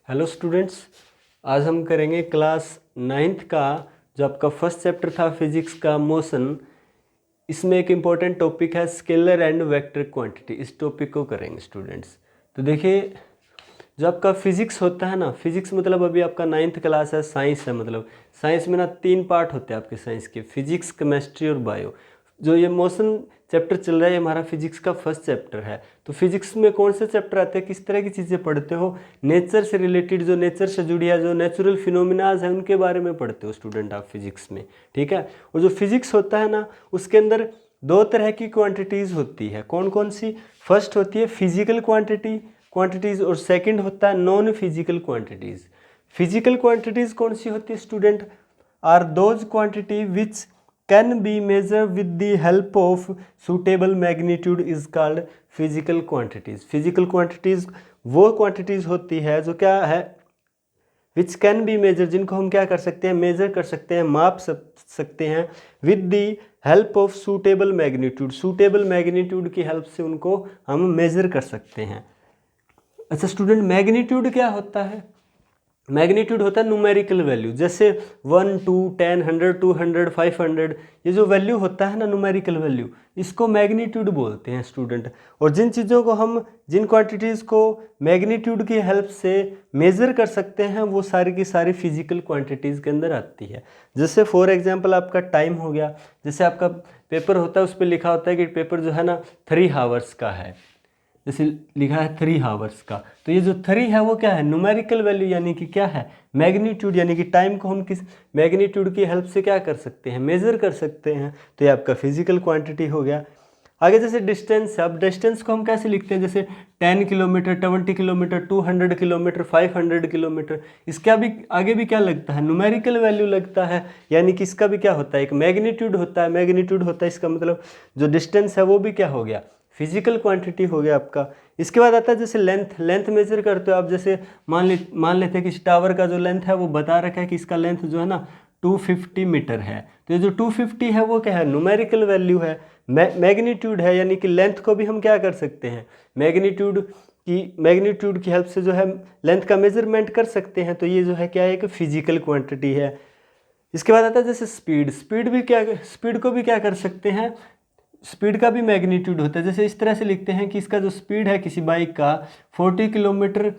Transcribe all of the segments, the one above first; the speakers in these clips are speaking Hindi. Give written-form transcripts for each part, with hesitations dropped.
हेलो स्टूडेंट्स, आज हम करेंगे क्लास 9th का जो आपका फर्स्ट चैप्टर था फिजिक्स का मोशन। इसमें एक इम्पॉर्टेंट टॉपिक है स्केलर एंड वेक्टर क्वांटिटी। इस टॉपिक को करेंगे स्टूडेंट्स। तो देखिए, जो आपका फिजिक्स होता है ना, फिजिक्स मतलब अभी आपका 9th क्लास है, साइंस है। मतलब साइंस में ना 3 पार्ट होते हैं आपके साइंस के, फिजिक्स, केमिस्ट्री और बायो। जो ये मोशन चैप्टर चल रहा है ये हमारा फिजिक्स का फर्स्ट चैप्टर है। तो फिजिक्स में कौन से चैप्टर आते हैं, किस तरह की चीज़ें पढ़ते हो? नेचर से रिलेटेड, जो नेचर से जुड़ी है, जो नेचुरल फिनोमिनाज है, उनके बारे में पढ़ते हो स्टूडेंट आप फिजिक्स में। ठीक है। और जो फिजिक्स होता है ना, उसके अंदर 2 तरह की क्वांटिटीज़ होती है। कौन कौन सी? फर्स्ट होती है फिजिकल क्वांटिटीज़ और सेकंड होता है non physical quantities. Physical quantities कौन सी होती है student? Are those quantity which can be measure with the help of suitable magnitude is called physical quantities. Physical quantities वो क्वांटिटीज़ होती है जो क्या है, विच कैन बी मेजर, जिनको हम क्या कर सकते हैं, मेजर कर सकते हैं, माप सकते हैं, with the help of suitable magnitude. Suitable magnitude की हेल्प से उनको हम मेजर कर सकते हैं। अच्छा स्टूडेंट, मैग्नीट्यूड क्या होता है? मैग्नीट्यूड होता है न्यूमेरिकल वैल्यू, जैसे 1, 2, 10, 100, 200, 500, ये जो वैल्यू होता है ना, न्यूमेरिकल वैल्यू, इसको मैग्नीट्यूड बोलते हैं स्टूडेंट। और जिन चीज़ों को हम, जिन क्वांटिटीज़ को मैग्नीट्यूड की हेल्प से मेज़र कर सकते हैं, वो सारी की सारी फिजिकल क्वांटिटीज़ के अंदर आती है। जैसे फॉर एग्जांपल आपका टाइम हो गया। जैसे आपका पेपर होता है, उस पर लिखा होता है कि पेपर जो है ना 3 आवर्स का है। जैसे लिखा है 3 आवर्स का, तो ये जो 3 है वो क्या है, न्यूमेरिकल वैल्यू, यानी कि क्या है, मैग्नीट्यूड। यानी कि टाइम को हम किस मैग्नीट्यूड की हेल्प से क्या कर सकते हैं, मेज़र कर सकते हैं। तो ये आपका फिजिकल क्वांटिटी हो गया। आगे जैसे डिस्टेंस है, अब डिस्टेंस को हम कैसे लिखते हैं, जैसे 10 किलोमीटर, 20 किलोमीटर, 200 किलोमीटर, 500 किलोमीटर। इसका भी आगे भी क्या लगता है, न्यूमेरिकल वैल्यू लगता है। यानी कि इसका भी क्या होता है, एक मैग्नीट्यूड होता है। मैग्नीट्यूड होता है, इसका मतलब जो डिस्टेंस है वो भी क्या हो गया, फिजिकल क्वांटिटी हो गया आपका। इसके बाद आता है जैसे लेंथ मेजर करते हो आप। जैसे मान लेते हैं कि इस टावर का जो लेंथ है वो बता रखा है कि इसका लेंथ जो है ना 250 मीटर है। तो ये जो 250 है वो क्या है, न्यूमेरिकल वैल्यू है, मैग्नीट्यूड है। यानी कि लेंथ को भी हम क्या कर सकते हैं, मैग्नीट्यूड की हेल्प से जो है लेंथ का मेजरमेंट कर सकते हैं। तो ये जो है क्या है, एक फिजिकल क्वांटिटी है। इसके बाद आता है जैसे स्पीड को भी क्या कर सकते हैं, स्पीड का भी मैग्नीट्यूड होता है। जैसे इस तरह से लिखते हैं कि इसका जो स्पीड है किसी बाइक का 40 किलोमीटर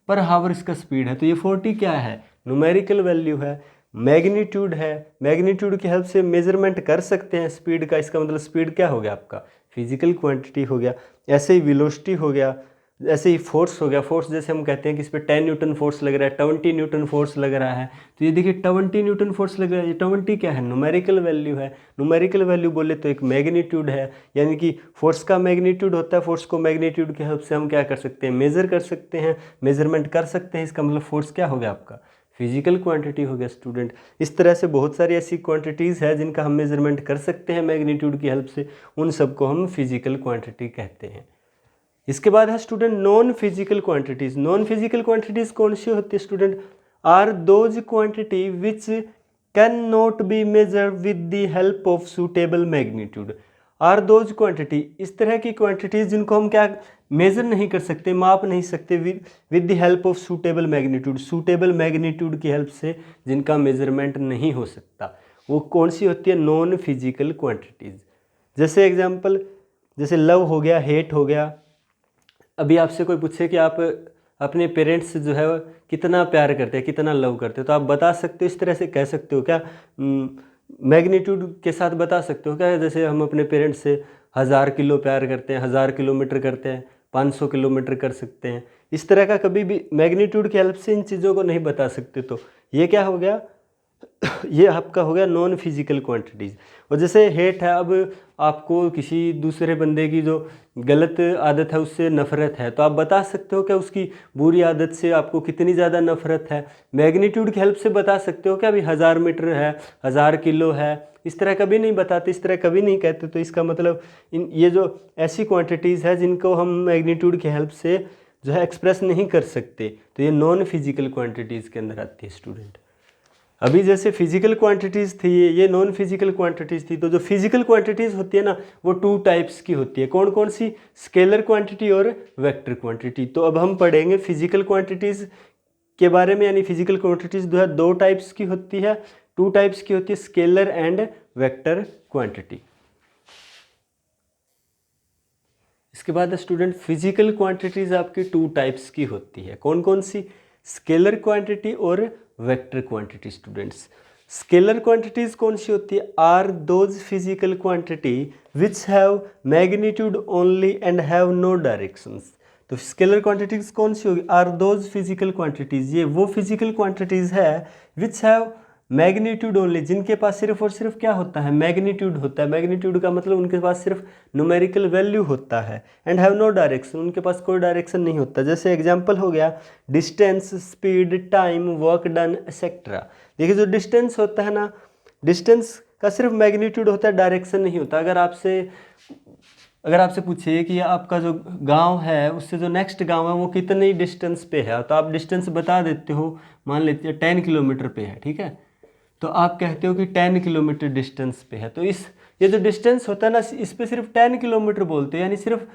पर आवर इसका स्पीड है। तो ये 40 क्या है, न्यूमेरिकल वैल्यू है, मैग्नीट्यूड है। मैग्नीट्यूड की हेल्प से मेजरमेंट कर सकते हैं स्पीड का। इसका मतलब स्पीड क्या हो गया आपका, फिजिकल क्वांटिटी हो गया। ऐसे ही वेलोसिटी हो गया, ऐसे ही फोर्स हो गया। फोर्स जैसे हम कहते हैं कि इस पर 10 न्यूटन फोर्स लग रहा है, 20 न्यूटन फोर्स लग रहा है। तो ये देखिए 20 न्यूटन फोर्स लग रहा है। ये 20 क्या है, न्यूमेरिकल वैल्यू है। न्यूमेरिकल वैल्यू बोले तो एक मैग्नीट्यूड है। यानी कि फोर्स का मैग्नीट्यूड होता है। फोर्स को मैग्नीट्यूड की हेल्प से हम क्या कर सकते हैं, मेजर कर सकते हैं, मेजरमेंट कर सकते हैं। इसका मतलब फोर्स क्या हो गया आपका, फिजिकल क्वांटिटी हो गया स्टूडेंट। इस तरह से बहुत सारी ऐसी क्वांटिटीज़ है जिनका हम मेजरमेंट कर सकते हैं मैग्नीट्यूड की हेल्प से। उन सबको हम फिजिकल क्वांटिटी कहते हैं। इसके बाद है स्टूडेंट नॉन फिजिकल क्वांटिटीज। नॉन फिजिकल क्वांटिटीज कौन सी होती है student? Are those quantity which can not be measure with the help of suitable magnitude. Are those quantity, इस तरह की क्वांटिटीज जिनको हम क्या मेजर नहीं कर सकते, माप नहीं सकते with the help of suitable magnitude. Suitable magnitude की हेल्प से जिनका मेजरमेंट नहीं हो सकता, वो कौन सी होती है, नॉन फिजिकल क्वांटिटीज। जैसे एग्जाम्पल, जैसे लव हो गया, हेट हो गया। अभी आपसे कोई पूछे कि आप अपने पेरेंट्स से जो है कितना प्यार करते हैं, कितना लव करते हो, तो आप बता सकते हो, इस तरह से कह सकते हो क्या, मैग्नीट्यूड के साथ बता सकते हो क्या? जैसे हम अपने पेरेंट्स से 1000 किलो प्यार करते हैं, 1000 किलोमीटर करते हैं, 500 किलोमीटर कर सकते हैं। इस तरह का कभी भी मैग्नीट्यूड की हेल्प से इन चीज़ों को नहीं बता सकते। तो ये क्या हो गया, ये आपका हो गया नॉन फिजिकल क्वांटिटीज़। और जैसे हेट है, अब आपको किसी दूसरे बंदे की जो गलत आदत है उससे नफ़रत है, तो आप बता सकते हो क्या उसकी बुरी आदत से आपको कितनी ज़्यादा नफ़रत है। मैग्नीट्यूड की हेल्प से बता सकते हो क्या, अभी 1000 मीटर है, 1000 किलो है, इस तरह कभी नहीं बताते, इस तरह कभी नहीं कहते। तो इसका मतलब ये जो ऐसी क्वांटिटीज़ है जिनको हम मैग्नीट्यूड की हेल्प से जो है एक्सप्रेस नहीं कर सकते, तो ये नॉन फिजिकल क्वांटिटीज़ के अंदर आती है स्टूडेंट। अभी जैसे फिजिकल क्वांटिटीज़ थी, ये नॉन फिजिकल क्वांटिटीज़ थी। तो जो फिजिकल क्वांटिटीज़ होती है ना, वो 2 टाइप्स की होती है। कौन कौन सी? स्केलर क्वांटिटी और वेक्टर क्वांटिटी। तो अब हम पढ़ेंगे फिजिकल क्वांटिटीज़ के बारे में, यानी फिजिकल क्वांटिटीज जो है दो टाइप्स की होती है, टू टाइप्स की होती है, स्केलर एंड वेक्टर क्वांटिटी। इसके बाद स्टूडेंट फिजिकल क्वांटिटीज आपकी टू टाइप्स की होती है, कौन कौन सी? स्केलर क्वांटिटी और vector quantity. Students scalar quantities कौन सी होती है? Are those physical quantity which have magnitude only and have no directions. तो स्केलर क्वांटिटीज कौन सी होगी? आर दोज फिजिकल क्वांटिटीज, ये वो फिजिकल क्वांटिटीज है विच हैव मैग्नीट्यूड ओनली, जिनके पास सिर्फ और सिर्फ क्या होता है? मैग्नीट्यूड होता है। मैग्नीट्यूड का मतलब उनके पास सिर्फ न्यूमेरिकल वैल्यू होता है, एंड हैव नो डायरेक्शन, उनके पास कोई डायरेक्शन नहीं होता। जैसे एग्जांपल हो गया distance, speed, time, work done etcetera. देखिए जो डिस्टेंस होता है ना, डिस्टेंस का सिर्फ मैग्नीट्यूड होता है, डायरेक्शन नहीं होता। अगर आपसे पूछिए कि आपका जो गांव है उससे जो नेक्स्ट गांव है वो कितनी डिस्टेंस पे है, तो आप डिस्टेंस बता देते हो, मान लेते हैं 10 किलोमीटर पे है, ठीक है, तो आप कहते हो कि 10 किलोमीटर डिस्टेंस पे है। तो ये जो डिस्टेंस होता है ना, इस पे सिर्फ 10 किलोमीटर बोलते हैं, यानी सिर्फ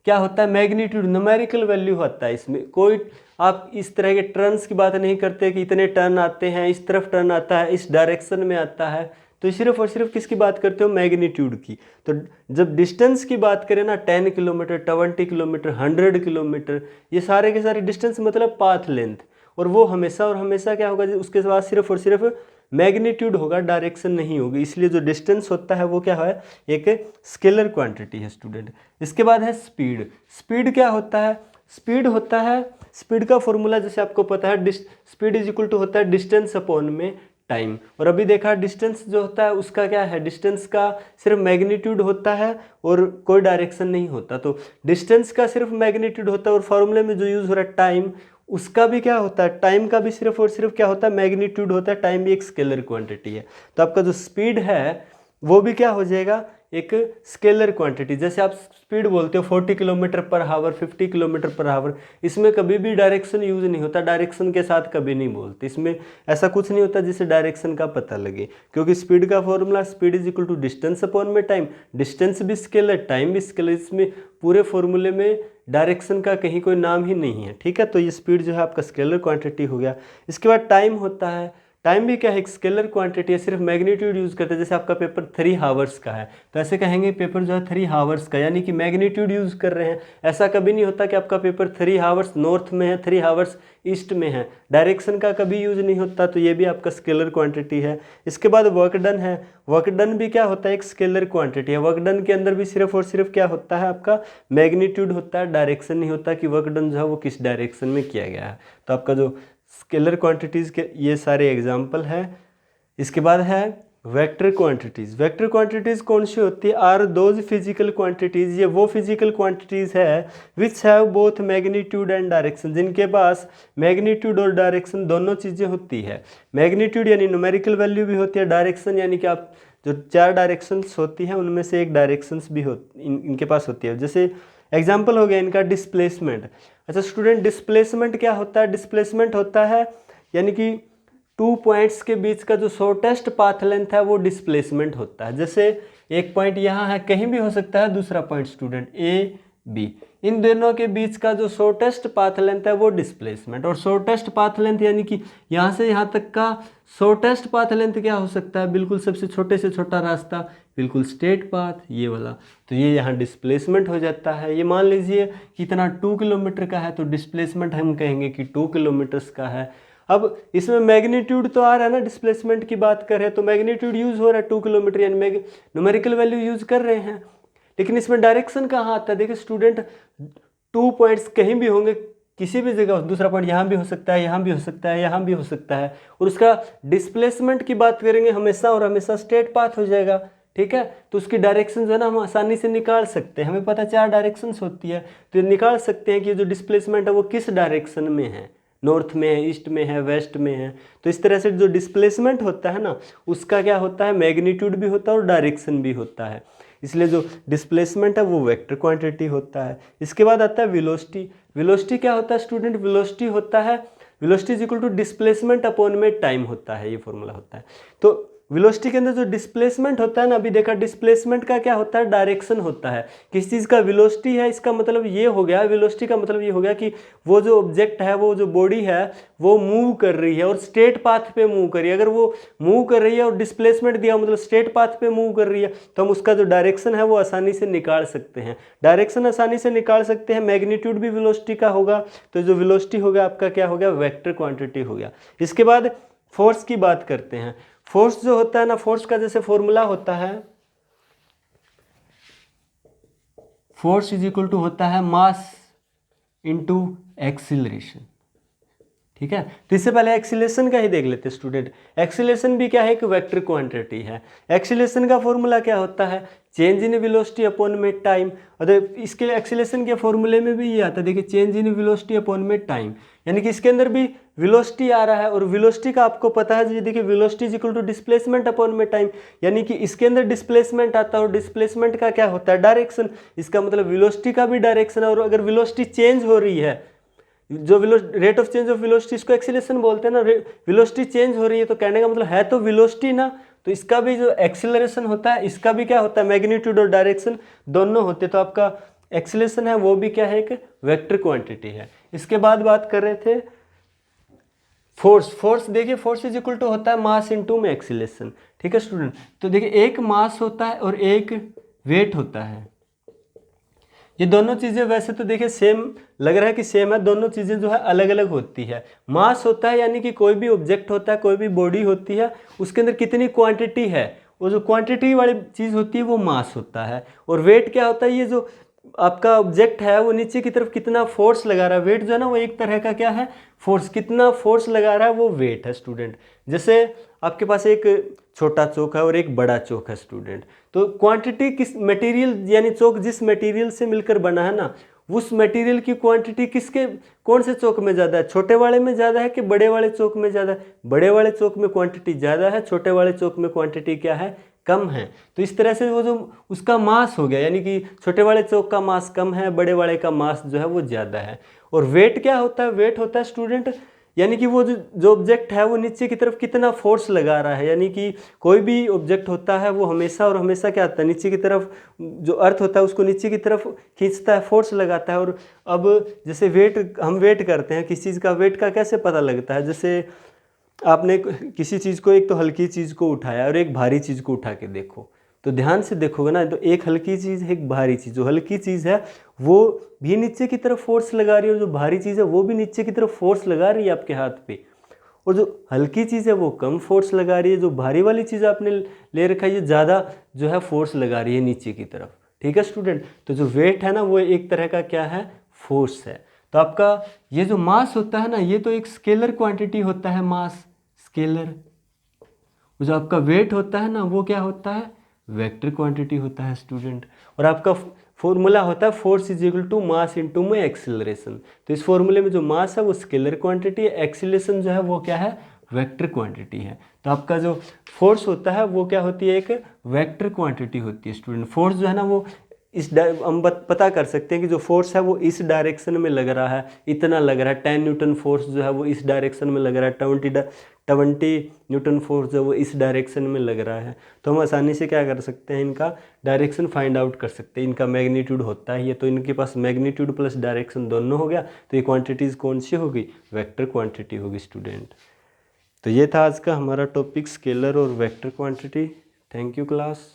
क्या होता है? मैग्नीट्यूड, न्यूमेरिकल वैल्यू होता है इसमें। कोई आप इस तरह के टर्न्स की बात नहीं करते कि इतने टर्न आते हैं, इस तरफ टर्न आता है, इस डायरेक्शन में आता है, तो सिर्फ और सिर्फ किसकी बात करते हो? मैग्नीट्यूड की। तो जब डिस्टेंस की बात करें ना, 10 किलोमीटर, 20 किलोमीटर, 100 किलोमीटर, ये सारे के सारे डिस्टेंस मतलब पाथ लेंथ, और वो हमेशा और हमेशा क्या होगा? उसके बाद सिर्फ और सिर्फ मैग्नीट्यूड होगा, डायरेक्शन नहीं होगी। इसलिए जो डिस्टेंस होता है वो क्या है? एक स्केलर क्वांटिटी है स्टूडेंट। इसके बाद है स्पीड। स्पीड क्या होता है? स्पीड होता है, स्पीड का फॉर्मूला जैसे आपको पता है, स्पीड इज इक्वल टू होता है डिस्टेंस अपॉन में टाइम। और अभी देखा डिस्टेंस जो होता है उसका क्या है? डिस्टेंस का सिर्फ मैग्नीट्यूड होता है और कोई डायरेक्शन नहीं होता। तो डिस्टेंस का सिर्फ मैग्नीट्यूड होता है, और फॉर्मूले में जो यूज़ हो रहा है टाइम, उसका भी क्या होता है? टाइम का भी सिर्फ और सिर्फ क्या होता है? मैग्नीट्यूड होता है। टाइम भी एक स्केलर क्वांटिटी है। तो आपका जो स्पीड है वो भी क्या हो जाएगा? एक स्केलर क्वांटिटी। जैसे आप स्पीड बोलते हो 40 kilometre per hour, 50 kilometre per hour, इसमें कभी भी डायरेक्शन यूज नहीं होता, डायरेक्शन के साथ कभी नहीं बोलते। इसमें ऐसा कुछ नहीं होता जिससे डायरेक्शन का पता लगे, क्योंकि स्पीड का formula speed is equal to distance upon में टाइम। डिस्टेंस भी स्केलर, टाइम भी स्केलर, इसमें पूरे फॉर्मूले में डायरेक्शन का कहीं कोई नाम ही नहीं है, ठीक है। तो ये स्पीड जो है आपका स्केलर क्वांटिटी हो गया। इसके बाद टाइम होता है। टाइम भी क्या है? एक स्केलर क्वांटिटी है, सिर्फ मैग्नीट्यूड यूज़ करते हैं। जैसे आपका पेपर 3 आवर्स का है तो ऐसे कहेंगे पेपर जो है 3 आवर्स का, यानी कि मैग्नीट्यूड यूज़ कर रहे हैं। ऐसा कभी नहीं होता कि आपका पेपर 3 आवर्स नॉर्थ में है, 3 आवर्स ईस्ट में है, डायरेक्शन का कभी यूज़ नहीं होता। तो ये भी आपका स्केलर क्वांटिटी है। इसके बाद वर्क डन है। वर्क डन भी क्या होता है? एक स्केलर क्वांटिटी है। वर्क डन के अंदर भी सिर्फ और सिर्फ क्या होता है? आपका मैग्नीट्यूड होता है, डायरेक्शन नहीं होता कि वर्क डन जो है वो किस डायरेक्शन में किया गया है। तो आपका जो स्केलर क्वांटिटीज़ के ये सारे एग्जाम्पल हैं। इसके बाद है वेक्टर क्वांटिटीज़। वेक्टर क्वांटिटीज़ कौन सी होती है? आर दोज फिजिकल क्वांटिटीज़, ये वो फिजिकल क्वांटिटीज़ है which have both magnitude and direction, जिनके पास मैग्नीट्यूड और डायरेक्शन दोनों चीज़ें होती है। मैग्नीट्यूड यानी न्यूमेरिकल वैल्यू भी होती है, डायरेक्शन यानी कि आप जो 4 डायरेक्शंस होती हैं उनमें से एक डायरेक्शंस भी इनके पास होती है। जैसे एग्जाम्पल हो गया इनका डिस्प्लेसमेंट। अच्छा स्टूडेंट, डिस्प्लेसमेंट क्या होता है? डिस्प्लेसमेंट होता है यानी कि 2 पॉइंट्स के बीच का जो शॉर्टेस्ट पाथ लेंथ है वो डिस्प्लेसमेंट होता है। जैसे एक पॉइंट यहाँ है, कहीं भी हो सकता है, दूसरा पॉइंट स्टूडेंट ए बी, इन दोनों के बीच का जो शॉर्टेस्ट पाथ लेंथ है वो डिस्प्लेसमेंट। और शॉर्टेस्ट पाथ लेंथ यानी कि यहाँ से यहाँ तक का शॉर्टेस्ट पाथ लेंथ क्या हो सकता है? बिल्कुल सबसे छोटे से छोटा रास्ता, बिल्कुल स्ट्रेट पाथ, ये वाला। तो ये यहाँ डिस्प्लेसमेंट हो जाता है। ये मान लीजिए कि इतना 2 किलोमीटर का है तो डिस्प्लेसमेंट हम कहेंगे कि 2 किलोमीटर्स का है। अब इसमें मैग्नीट्यूड तो आ रहा है ना, डिस्प्लेसमेंट की बात करें तो मैग्नीट्यूड यूज़ हो रहा है 2 किलोमीटर, यानी न्यूमेरिकल वैल्यू यूज़ कर रहे हैं। लेकिन इसमें डायरेक्शन कहाँ आता है? देखिए स्टूडेंट, 2 पॉइंट्स कहीं भी होंगे, किसी भी जगह, दूसरा पॉइंट यहाँ भी हो सकता है, यहाँ भी हो सकता है, यहाँ भी हो सकता है, और उसका डिस्प्लेसमेंट की बात करेंगे हमेशा और हमेशा स्ट्रेट पाथ हो जाएगा, ठीक है। तो उसकी डायरेक्शन जो है ना हम आसानी से निकाल सकते हैं। हमें पता 4 डायरेक्शंस होती है तो निकाल सकते हैं कि जो डिस्प्लेसमेंट है वो किस डायरेक्शन में है, नॉर्थ में है, ईस्ट में है, वेस्ट में है। तो इस तरह से जो डिस्प्लेसमेंट होता है ना उसका क्या होता है? मैग्नीट्यूड भी होता है और डायरेक्शन भी होता है। इसलिए जो डिस्प्लेसमेंट है वो वेक्टर क्वांटिटी होता है। इसके बाद आता है वेलोसिटी। वेलोसिटी क्या होता है स्टूडेंट? वेलोसिटी होता है, velocity is equal to displacement upon में टाइम होता है, ये फॉर्मूला होता है। तो वेलोसिटी के अंदर जो डिस्प्लेसमेंट होता है ना, अभी देखा डिस्प्लेसमेंट का क्या होता है, डायरेक्शन होता है। किस चीज़ का वेलोसिटी है, इसका मतलब ये हो गया, वेलोसिटी का मतलब ये हो गया कि वो जो ऑब्जेक्ट है, वो जो बॉडी है वो मूव कर रही है और स्ट्रेट पाथ पे मूव कर रही है। अगर वो मूव कर रही है और डिस्प्लेसमेंट दिया मतलब स्ट्रेट पाथ पे मूव कर रही है, तो हम उसका जो डायरेक्शन है वो आसानी से निकाल सकते हैं। डायरेक्शन आसानी से निकाल सकते हैं। मैग्नीट्यूड भी वेलोसिटी का होगा, तो जो वेलोसिटी होगा आपका क्या हो गया, वेक्टर क्वांटिटी हो गया। इसके बाद फोर्स की बात करते हैं। फोर्स जो होता है ना, फोर्स का जैसे फॉर्मूला होता है, फोर्स इज इक्वल टू होता है मास इनटू एक्सीलरेशन। ठीक है, तो इससे पहले एक्सीलरेशन का ही देख लेते हैं स्टूडेंट। एक्सीलरेशन भी क्या है, एक वेक्टर क्वांटिटी है। एक्सीलरेशन का फॉर्मूला क्या होता है, चेंज इन वेलोसिटी अपॉन में टाइम। और इसके एक्सीलरेशन के फॉर्मूले में भी ये आता है, देखिए चेंज इन वेलोसिटी अपॉन में टाइम, यानी कि इसके अंदर भी वेलोसिटी आ रहा है। और वेलोसिटी का आपको पता है, देखिए velocity is equal to displacement upon में टाइम, यानी कि इसके अंदर डिस्प्लेसमेंट आता है और डिस्प्लेसमेंट का क्या होता है, डायरेक्शन। इसका मतलब वेलोसिटी का भी डायरेक्शन है। और अगर वेलोसिटी चेंज हो रही है, जो rate of change of velocity, इसको एक्सीलरेशन बोलते हैं ना, वेलोसिटी चेंज हो रही है, तो कहने का मतलब है तो वेलोसिटी ना, तो इसका भी जो एक्सीलरेशन होता है, इसका भी क्या होता है, मैग्नीट्यूड और डायरेक्शन दोनों होते हैं। तो आपका एक्सीलरेशन है वो भी क्या है, एक वेक्टर क्वांटिटी है। इसके बाद बात कर रहे थे फोर्स। फोर्स देखिए, फोर्स इज इक्वल टू होता है मास इनटू में एक्सीलरेशन। ठीक है स्टूडेंट, तो देखिए एक मास होता है और एक वेट होता है। ये दोनों चीज़ें वैसे तो देखिए सेम लग रहा है कि सेम है, दोनों चीज़ें जो है अलग अलग होती है। मास होता है यानी कि कोई भी ऑब्जेक्ट होता है, कोई भी बॉडी होती है, उसके अंदर कितनी क्वांटिटी है, वो जो क्वांटिटी वाली चीज़ होती है वो मास होता है। और वेट क्या होता है, ये जो आपका ऑब्जेक्ट है वो नीचे की तरफ कितना फोर्स लगा रहा है, वेट जो है ना वो एक तरह का क्या है, फोर्स, कितना फोर्स लगा रहा है वो वेट है स्टूडेंट। जैसे आपके पास एक छोटा चौक है और एक बड़ा चौक है स्टूडेंट, तो क्वांटिटी किस मटेरियल, यानी चौक जिस मटेरियल से मिलकर बना है ना, उस मटेरियल की क्वांटिटी किसके, कौन से चौक में ज़्यादा है, छोटे वाले में ज़्यादा है कि बड़े वाले चौक में ज़्यादा है, बड़े वाले चौक में क्वांटिटी ज़्यादा है, छोटे वाले चौक में क्वांटिटी क्या है, कम है। तो इस तरह से वो जो उसका मास हो गया, यानी कि छोटे वाले चौक का मास कम है, बड़े वाले का मास जो है वो ज़्यादा है। और वेट क्या होता है, वेट होता है स्टूडेंट, यानी कि वो जो ऑब्जेक्ट है वो नीचे की तरफ कितना फोर्स लगा रहा है। यानी कि कोई भी ऑब्जेक्ट होता है वो हमेशा और हमेशा क्या होता है, नीचे की तरफ, जो अर्थ होता है उसको नीचे की तरफ खींचता है, फोर्स लगाता है। और अब जैसे वेट, हम वेट करते हैं किसी चीज़ का, वेट का कैसे पता लगता है, जैसे आपने किसी चीज़ को, एक तो हल्की चीज़ को उठाया और एक भारी चीज़ को उठा के देखो, तो ध्यान से देखोगे ना, तो एक हल्की चीज़ है, एक भारी चीज़, जो हल्की चीज़ है वो भी नीचे की तरफ फोर्स लगा रही है और जो भारी चीज़ है वो भी नीचे की तरफ फोर्स लगा रही है आपके हाथ पे। और जो हल्की चीज़ है वो कम फोर्स लगा रही है, जो भारी वाली चीज़ आपने ले रखा है ये ज़्यादा जो है फोर्स लगा रही है नीचे की तरफ। ठीक है स्टूडेंट, तो जो वेट है ना वो एक तरह का क्या है, फोर्स है। तो आपका ये जो मास होता है ना, ये तो एक स्केलर क्वांटिटी होता है, मास स्केलर। जो आपका वेट होता है ना वो क्या होता है, वेक्टर क्वांटिटी होता है स्टूडेंट। और आपका फॉर्मूला होता है force is equal to mass into में एक्सीलरेशन। तो इस फॉर्मूले में जो मास है वो स्केलर क्वांटिटी है, एक्सीलरेशन जो है वो क्या है, वेक्टर क्वांटिटी है। तो आपका जो फोर्स होता है वो क्या होती है, एक वेक्टर क्वांटिटी होती है स्टूडेंट। फोर्स जो है ना वो हम पता कर सकते हैं कि जो फोर्स है वो इस डायरेक्शन में लग रहा है, इतना लग रहा है, 10 न्यूटन फोर्स जो है वो इस डायरेक्शन में लग रहा है, 20 न्यूटन फोर्स जो है वो इस डायरेक्शन में लग रहा है। तो हम आसानी से क्या कर सकते हैं, इनका डायरेक्शन फाइंड आउट कर सकते हैं। इनका मैग्नीट्यूड होता है ये, तो इनके पास मैग्नीट्यूड प्लस डायरेक्शन दोनों हो गया, तो ये क्वांटिटीज़ कौन सी होगी, वेक्टर क्वांटिटी होगी स्टूडेंट। तो ये था आज का हमारा टॉपिक, स्केलर और vector quantity. Thank you class.